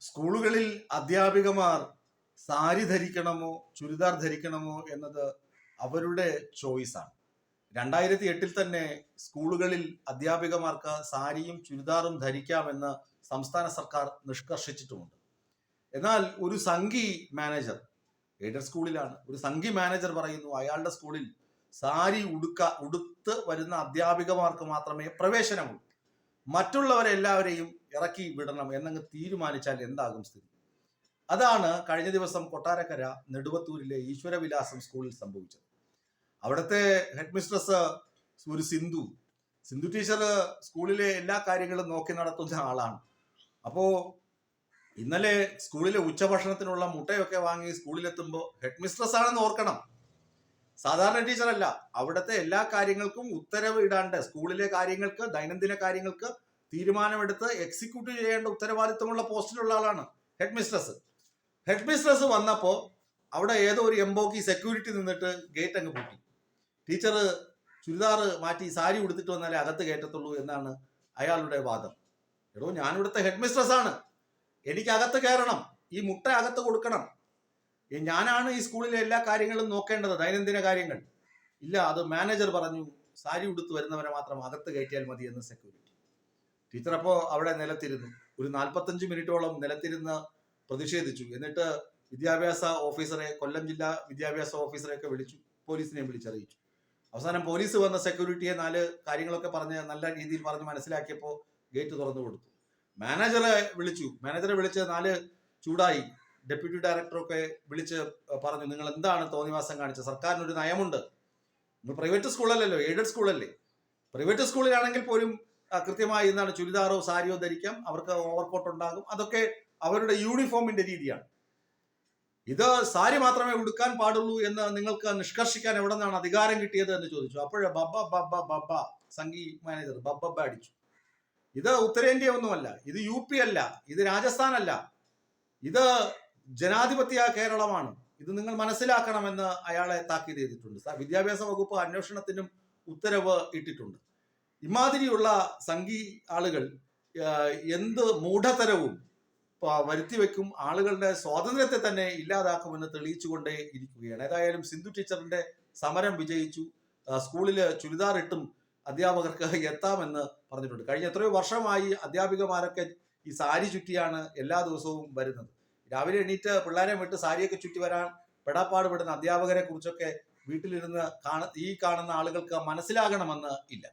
സ്കൂളുകളിൽ അധ്യാപികമാർ സാരി ധരിക്കണമോ ചുരിദാർ ധരിക്കണമോ എന്നത് അവരുടെ ചോയ്സാണ്. 2008 തന്നെ സ്കൂളുകളിൽ അധ്യാപികമാർക്ക് സാരിയും ചുരിദാറും ധരിക്കാമെന്ന് സംസ്ഥാന സർക്കാർ നിഷ്കർഷിച്ചിട്ടുമുണ്ട്. എന്നാൽ ഒരു സംഘി മാനേജർ, എയ്ഡഡ് സ്കൂളിലാണ്, ഒരു സംഘി മാനേജർ പറയുന്നു അയാളുടെ സ്കൂളിൽ സാരി ഉടുത്ത് വരുന്ന അധ്യാപികമാർക്ക് മാത്രമേ പ്രവേശനമുള്ളൂ, മറ്റുള്ളവരെല്ലാവരെയും ഇറക്കി വിടണം എന്നങ്ങ് തീരുമാനിച്ചാൽ എന്താകും സ്ഥിതി? അതാണ് കഴിഞ്ഞ ദിവസം കൊട്ടാരക്കര നെടുവത്തൂരിലെ ഈശ്വരവിലാസം സ്കൂളിൽ സംഭവിച്ചത്. അവിടുത്തെ ഹെഡ് മിസ്ട്രസ് ഒരു സിന്ധു ടീച്ചർ സ്കൂളിലെ എല്ലാ കാര്യങ്ങളും നോക്കി നടത്തുന്ന ആളാണ്. അപ്പോ ഇന്നലെ സ്കൂളിലെ ഉച്ചഭക്ഷണത്തിനുള്ള മുട്ടയൊക്കെ വാങ്ങി സ്കൂളിലെത്തുമ്പോൾ ഹെഡ് മിസ്ട്രസ് ആണെന്ന് ഓർക്കണം, സാധാരണ ടീച്ചറല്ല. അവിടുത്തെ എല്ലാ കാര്യങ്ങൾക്കും ഉത്തരവ് ഇടാണ്ട് സ്കൂളിലെ കാര്യങ്ങൾക്ക്, ദൈനംദിന കാര്യങ്ങൾക്ക് തീരുമാനമെടുത്ത് എക്സിക്യൂട്ടീവ് ചെയ്യേണ്ട ഉത്തരവാദിത്വമുള്ള പോസ്റ്റിലുള്ള ആളാണ് ഹെഡ് മിസ്ട്രസ്. ഹെഡ് മിസ്ട്രസ് വന്നപ്പോൾ അവിടെ ഏതോ ഒരു എംബോക്കി സെക്യൂരിറ്റി നിന്നിട്ട് ഗേറ്റ് അങ്ങ് പൂട്ടി. ടീച്ചർ ചുരിദാർ മാറ്റി സാരി ഉടുത്തിട്ട് വന്നാലേ അകത്ത് കയറ്റത്തുള്ളൂ എന്നാണ് അയാളുടെ വാദം. എടോ, ഞാനിവിടുത്തെ ഹെഡ് മിസ്ട്രസ് ആണ്, എനിക്ക് അകത്ത് കയറണം, ഈ മുട്ട അകത്ത് കൊടുക്കണം, ഞാനാണ് ഈ സ്കൂളിലെ എല്ലാ കാര്യങ്ങളും നോക്കേണ്ടത്, ദൈനംദിന കാര്യങ്ങൾ. ഇല്ല, അത് മാനേജർ പറഞ്ഞു സാരി ഉടുത്ത് വരുന്നവരെ മാത്രം അകത്ത് കയറ്റിയാൽ മതി എന്ന് സെക്യൂരിറ്റി. ടീച്ചർ അപ്പോൾ അവിടെ നിലത്തിരുന്നു, ഒരു 45 മിനിറ്റോളം നിലത്തിരുന്ന് പ്രതിഷേധിച്ചു. എന്നിട്ട് വിദ്യാഭ്യാസ ഓഫീസറെ, കൊല്ലം ജില്ലാ വിദ്യാഭ്യാസ ഓഫീസറെയൊക്കെ വിളിച്ചു, പോലീസിനെയും വിളിച്ചറിയിച്ചു. അവസാനം പോലീസ് വന്ന സെക്യൂരിറ്റിയെ 4 കാര്യങ്ങളൊക്കെ പറഞ്ഞ് നല്ല രീതിയിൽ പറഞ്ഞ് മനസ്സിലാക്കിയപ്പോൾ ഗേറ്റ് തുറന്നു കൊടുത്തു. മാനേജറെ വിളിച്ച് 4 ചൂടായി. ഡെപ്യൂട്ടി ഡയറക്ടറൊക്കെ വിളിച്ച് പറഞ്ഞു, നിങ്ങൾ എന്താണ് തോന്നിവാസം കാണിച്ചത്? സർക്കാരിനൊരു നയമുണ്ട്, നിങ്ങൾ പ്രൈവറ്റ് സ്കൂളല്ലല്ലോ, എയ്ഡഡ് സ്കൂളല്ലേ. പ്രൈവറ്റ് സ്കൂളിലാണെങ്കിൽ പോലും കൃത്യമായി എന്താണ് ചുരിദാറോ സാരിയോ ധരിക്കാം, അവർക്ക് ഓവർകോട്ട് ഉണ്ടാകും, അതൊക്കെ അവരുടെ യൂണിഫോമിന്റെ രീതിയാണ്. ഇത് സാരി മാത്രമേ ഉടുക്കാൻ പാടുള്ളൂ എന്ന് നിങ്ങൾക്ക് നിഷ്കർഷിക്കാൻ എവിടെ നിന്നാണ് അധികാരം കിട്ടിയത് എന്ന് ചോദിച്ചു. അപ്പോഴേ ബബ്ബ സംഘി മാനേജർ ബബ്ബ അടിച്ചു. ഇത് ഉത്തരേന്ത്യ ഒന്നുമല്ല, ഇത് UP അല്ല, ഇത് രാജസ്ഥാൻ അല്ല, ഇത് ജനാധിപത്യ കേരളമാണ്, ഇത് നിങ്ങൾ മനസ്സിലാക്കണമെന്ന് അയാളെ താക്കീത് ചെയ്തിട്ടുണ്ട്. വിദ്യാഭ്യാസ വകുപ്പ് അന്വേഷണത്തിനും ഉത്തരവ് ഇട്ടിട്ടുണ്ട്. ഇമാതിരിയുള്ള സംഘി ആളുകൾ എന്ത് മൂഢതരവും വരുത്തി വെക്കും, ആളുകളുടെ സ്വാതന്ത്ര്യത്തെ തന്നെ ഇല്ലാതാക്കുമെന്ന് തെളിയിച്ചുകൊണ്ടേ ഇരിക്കുകയാണ്. ഏതായാലും സിന്ധു ടീച്ചറിന്റെ സമരം വിജയിച്ചു. സ്കൂളില് ചുരിദാർ ഇട്ടും അധ്യാപകർക്ക് എത്താമെന്ന് പറഞ്ഞിട്ടുണ്ട്. കഴിഞ്ഞ എത്രയോ വർഷമായി അധ്യാപികമാരൊക്കെ ഈ സാരി ചുറ്റിയാണ് എല്ലാ ദിവസവും വരുന്നത്. രാവിലെ എണീറ്റ് പിള്ളേരെ വിട്ട് സാരിയൊക്കെ ചുറ്റി വരാൻ പെടാപ്പാട് പെടുന്ന അധ്യാപകരെ കുറിച്ചൊക്കെ വീട്ടിലിരുന്ന് ഈ കാണുന്ന ആളുകൾക്ക് മനസ്സിലാകണമെന്ന് ഇല്ല.